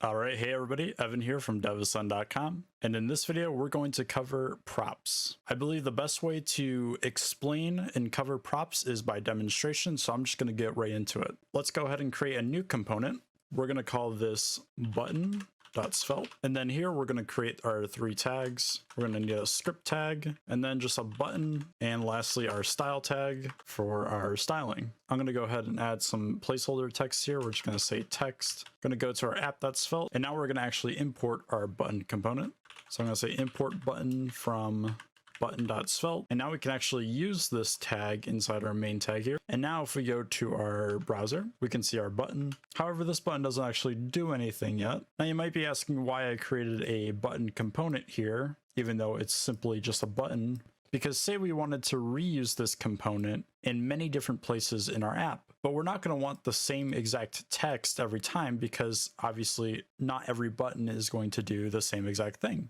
Alright, hey everybody, Evan here from devascend.com, and in this video we're going to cover props. I believe the best way to explain and cover props is by demonstration, so I'm just going to get right into it. Let's go ahead and create a new component. We're going to call this button.svelte, and then here we're going to create our three tags. We're going to need a script tag, and then just a button, and lastly our style tag for our styling. I'm going to go ahead and add some placeholder text here. We're just going to say text. Going to go to our app.svelte, and now we're going to actually import our button component. So I'm going to say import button from button.svelte, and now we can actually use this tag inside our main tag here. And now if we go to our browser, we can see our button. However, this button doesn't actually do anything yet. Now you might be asking why I created a button component here, even though it's simply just a button. Because say we wanted to reuse this component in many different places in our app, but we're not going to want the same exact text every time because obviously not every button is going to do the same exact thing.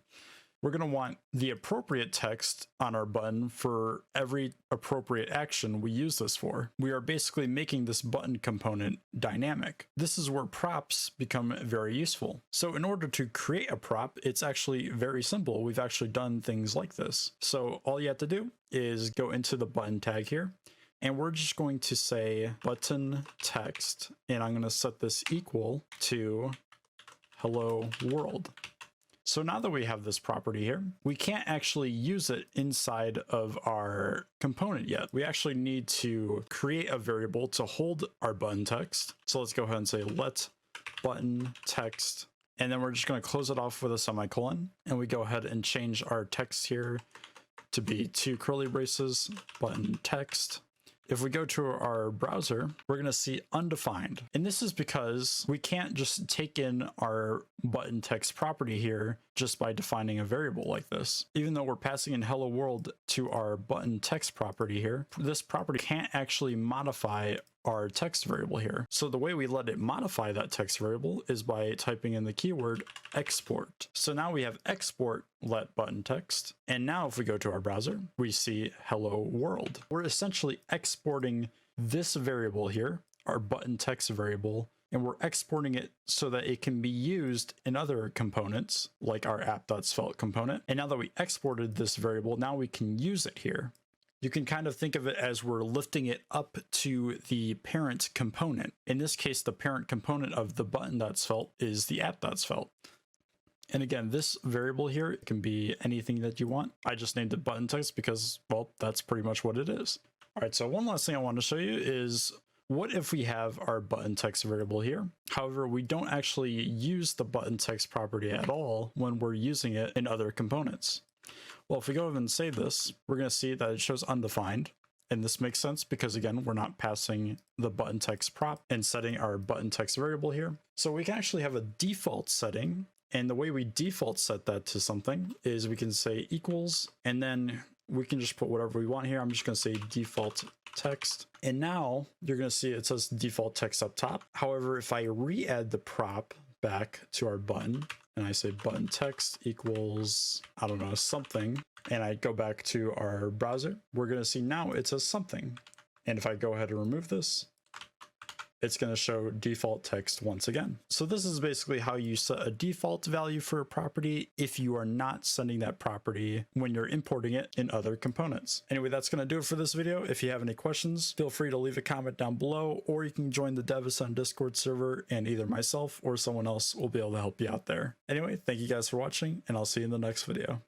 We're going to want the appropriate text on our button for every appropriate action we use this for. We are basically making this button component dynamic. This is where props become very useful. So in order to create a prop, it's actually very simple. We've actually done things like this. So all you have to do is go into the button tag here, and we're just going to say button text, and I'm going to set this equal to hello world. So now that we have this property here, we can't actually use it inside of our component yet. We actually need to create a variable to hold our button text. So let's go ahead and say let button text, and then we're just going to close it off with a semicolon, and we go ahead and change our text here to be two curly braces, button text. If we go to our browser, we're going to see undefined. And this is because we can't just take in our button text property here just by defining a variable like this. Even though we're passing in hello world to our button text property here, this property can't actually modify our text variable here. So the way we let it modify that text variable is by typing in the keyword export. So now we have export let button text. And now if we go to our browser, we see hello world. We're essentially exporting this variable here, our button text variable, and we're exporting it so that it can be used in other components like our app.svelte component. And now that we exported this variable, now we can use it here. You can kind of think of it as we're lifting it up to the parent component. In this case, the parent component of the button.svelte is the app.svelte. And again, this variable here can be anything that you want. I just named it button text because, well, that's pretty much what it is. All right, so one last thing I want to show you is what if we have our button text variable here? However, we don't actually use the button text property at all when we're using it in other components. Well, if we go ahead and save this, we're going to see that it shows undefined. And this makes sense because, again, we're not passing the button text prop and setting our button text variable here. So we can actually have a default setting. And the way we default set that to something is we can say equals, and then we can just put whatever we want here. I'm just going to say default text. And now you're going to see it says default text up top. However, if I re-add the prop back to our button, and I say button text equals, I don't know, something, and I go back to our browser, we're going to see now it says something. And if I go ahead and remove this, it's going to show default text once again. So this is basically how you set a default value for a property if you are not sending that property when you're importing it in other components. Anyway, that's going to do it for this video. If you have any questions, feel free to leave a comment down below, or you can join the devascend Discord server and either myself or someone else will be able to help you out there. Anyway, thank you guys for watching, and I'll see you in the next video.